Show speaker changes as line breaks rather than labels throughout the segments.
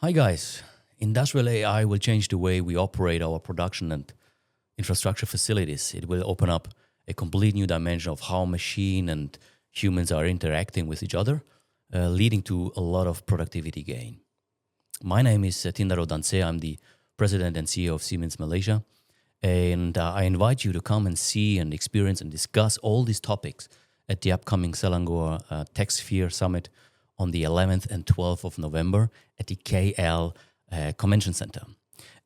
Hi guys, industrial AI will change the way we operate our production and infrastructure facilities. It will open up a complete new dimension of how machine and humans are interacting with each other, leading to a lot of productivity gain. My name is Tindaro Danze. I'm the president and CEO of Siemens Malaysia. And I invite you to come and see and experience and discuss all these topics at the upcoming Selangor Techsphere Summit on the 11th and 12th of November at the KL Convention Center.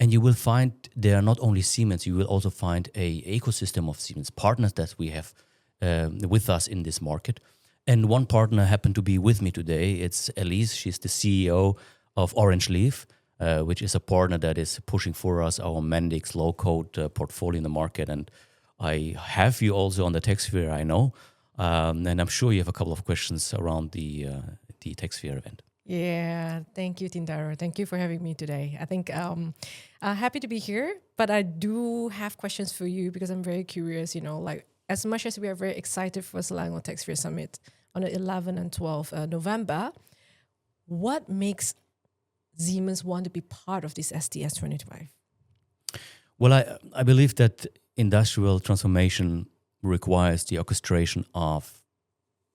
And you will find there not only Siemens, you will also find a ecosystem of Siemens partners that we have with us in this market. And one partner happened to be with me today. It's Ellice. She's the CEO of Orangeleaf, which is a partner that is pushing for us our Mendix low-code portfolio in the market. And I have you also on the Techsphere, I know. And I'm sure you have a couple of questions around the Techsphere event.
Yeah, thank you, Tindaro. Thank you for having me today. I think happy to be here, but I do have questions for you because I'm very curious, like as much as we are very excited for Selangor Techsphere Summit on the 11th and 12th November, what makes Siemens want to be part of this STS 2025?
Well, I believe that industrial transformation requires the orchestration of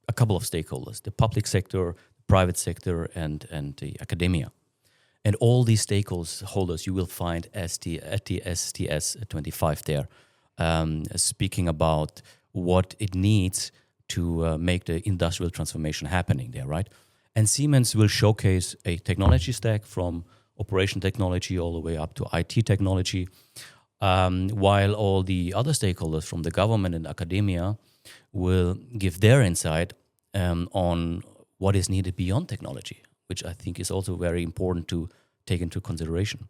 a couple of stakeholders, the public sector, private sector, and the academia. And all these stakeholders you will find at the STS 25 there, speaking about what it needs to make the industrial transformation happening there, right? And Siemens will showcase a technology stack from operation technology all the way up to IT technology, while all the other stakeholders from the government and academia will give their insight on what is needed beyond technology, which I think is also very important to take into consideration.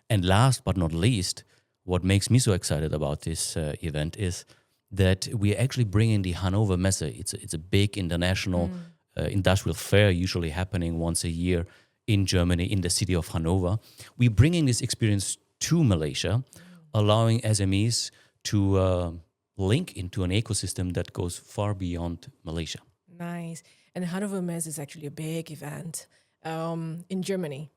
And last but not least, what makes me so excited about this event is that we're actually bringing the Hannover Messe. It's a big international industrial fair, usually happening once a year in Germany, in the city of Hanover. We're bringing this experience to Malaysia, allowing SMEs to link into an ecosystem that goes far beyond Malaysia.
Nice. And Hannover Messe is actually a big event in Germany.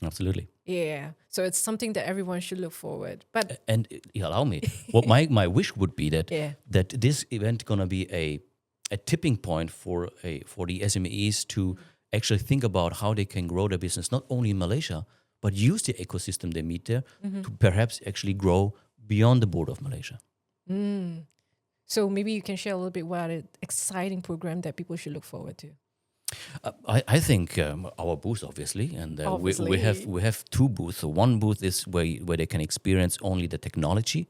Absolutely.
Yeah. So it's something that everyone should look forward. But
and allow me, what my wish would be that that this event gonna be a tipping point for the SMEs to actually think about how they can grow their business not only in Malaysia but use the ecosystem they meet there to perhaps actually grow beyond the border of Malaysia.
So maybe you can share a little bit what an exciting program that people should look forward to.
I think our booth, obviously, and we have two booths. So one booth is where they can experience only the technology,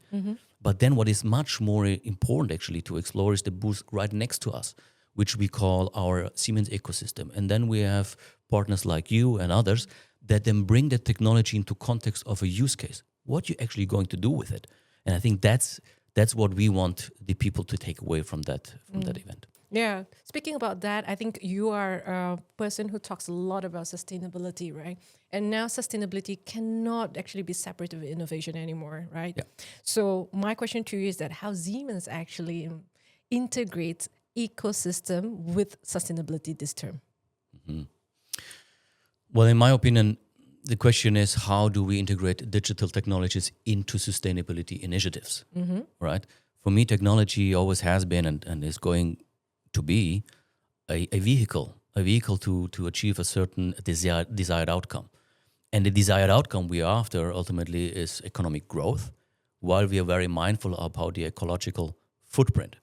but then what is much more important actually to explore is the booth right next to us, which we call our Siemens ecosystem. And then we have partners like you and others that then bring the technology into context of a use case. What you're actually going to do with it, and I think that's what we want the people to take away from that event.
Yeah. Speaking about that, I think you are a person who talks a lot about sustainability, right? And now sustainability cannot actually be separated with innovation anymore, right?
Yeah.
So my question to you is that how Siemens actually integrates ecosystem with sustainability this term?
Well, in my opinion, the question is how do we integrate digital technologies into sustainability initiatives, right? For me, technology always has been and is going to be a vehicle to achieve a certain desired outcome. And the desired outcome we are after ultimately is economic growth, while we are very mindful about the ecological footprint.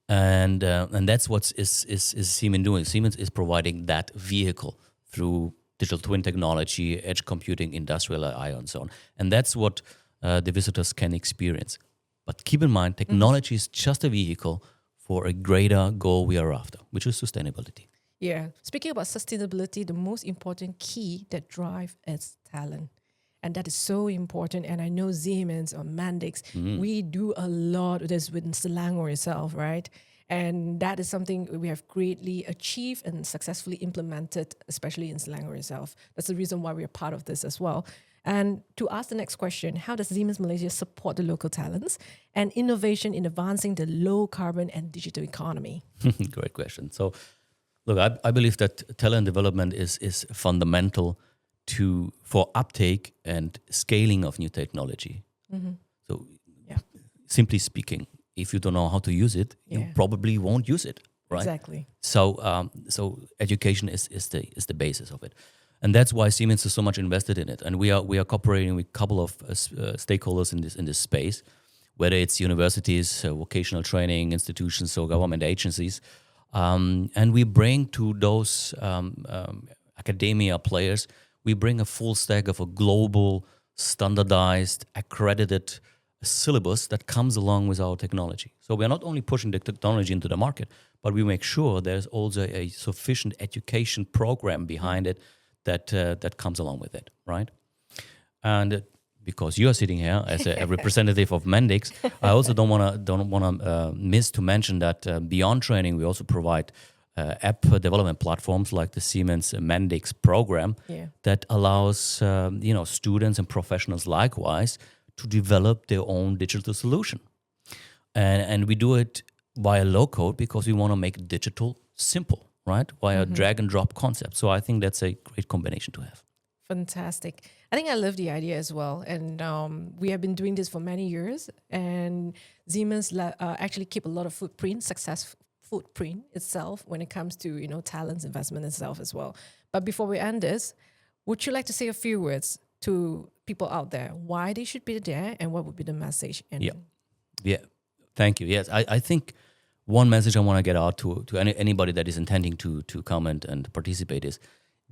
And that's what is Siemens doing. Siemens is providing that vehicle through digital twin technology, edge computing, industrial AI, and so on. And that's what the visitors can experience. But keep in mind, technology is just a vehicle for a greater goal we are after, which is sustainability.
Yeah. Speaking about sustainability, the most important key that drives is talent. And that is so important. And I know Siemens or Mendix, we do a lot of this within Selangor itself, right? And that is something we have greatly achieved and successfully implemented, especially in Selangor itself. That's the reason why we are part of this as well. And to ask the next question, how does Siemens Malaysia support the local talents and innovation in advancing the low carbon and digital economy?
Great question. So, look, I believe that talent development is fundamental for uptake and scaling of new technology. So,
Yeah.
simply speaking, if you don't know how to use it, you probably won't use it, right?
Exactly.
So education is the basis of it, and that's why Siemens is so much invested in it. And we are cooperating with a couple of stakeholders in this space, whether it's universities, vocational training institutions, or government agencies, and we bring to those academia players, we bring a full stack of a global, standardized, accredited syllabus that comes along with our technology. So we are not only pushing the technology into the market, but we make sure there's also a sufficient education program behind it that comes along with it, right? And because you are sitting here as a representative of Mendix, I also don't wanna miss to mention that beyond training, we also provide app development platforms like the Siemens Mendix program that allows students and professionals likewise to develop their own digital solution. And we do it via low code because we want to make digital simple, right? Via drag and drop concept. So I think that's a great combination to have.
Fantastic. I think I love the idea as well. And we have been doing this for many years. And Siemens actually keep a lot of success footprint itself when it comes to, talents, investment itself as well. But before we end this, would you like to say a few words to people out there, why they should be there and what would be the message?
Yeah. Thank you. Yes, I think one message I want to get out to anybody that is intending to come and participate is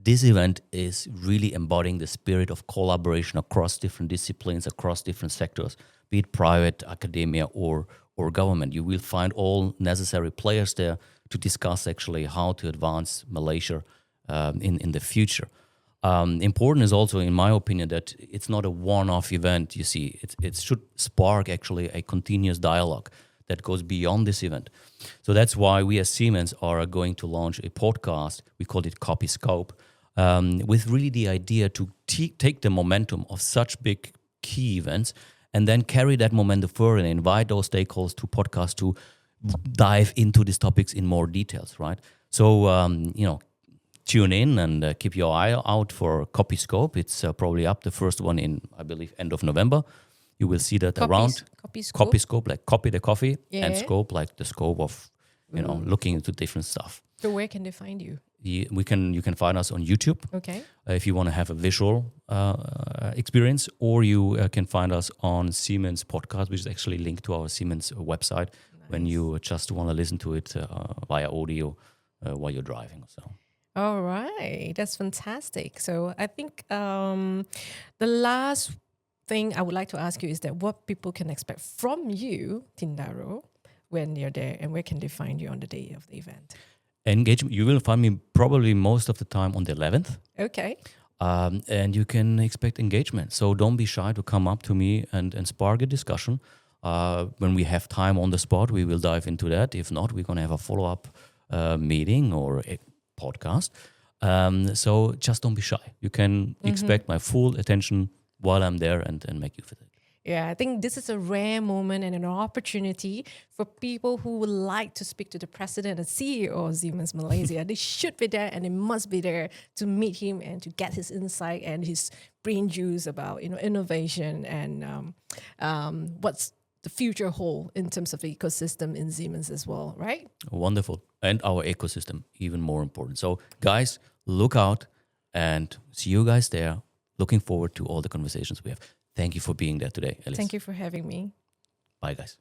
this event is really embodying the spirit of collaboration across different disciplines, across different sectors, be it private, academia, or government. You will find all necessary players there to discuss actually how to advance Malaysia in the future. Important is also, in my opinion, that it's not a one-off event. You see, it should spark actually a continuous dialogue that goes beyond this event. So that's why we as Siemens are going to launch a podcast. We call it KopiScope, with really the idea to take the momentum of such big key events and then carry that momentum further and invite those stakeholders to podcast to dive into these topics in more details, right? So, tune in and keep your eye out for KopiScope. It's probably up, the first one in, I believe, end of November. You will see that around. KopiScope, like copy the coffee, and scope, like the scope of, looking into different stuff.
So where can they find you?
You can find us on YouTube.
Okay.
If you want to have a visual experience, or you can find us on Siemens podcast, which is actually linked to our Siemens website when you just want to listen to it via audio while you're driving. So.
All right, that's fantastic. So I think the last thing I would like to ask you is that what people can expect from you, Tindaro, when you're there, and where can they find you on the day of the event?
Engagement. You will find me probably most of the time on the 11th.
Okay.
And you can expect engagement. So don't be shy to come up to me and spark a discussion. When we have time on the spot, we will dive into that. If not, we're going to have a follow-up meeting or a podcast. So just don't be shy. You can expect my full attention while I'm there and make use of it.
Yeah, I think this is a rare moment and an opportunity for people who would like to speak to the president and CEO of Siemens Malaysia. They should be there and they must be there to meet him and to get his insight and his brain juice about innovation and what's the future hold in terms of the ecosystem in Siemens as well, right?
Wonderful. And our ecosystem, even more important. So guys, look out and see you guys there. Looking forward to all the conversations we have. Thank you for being there today, Ellice.
Thank you for having me.
Bye, guys.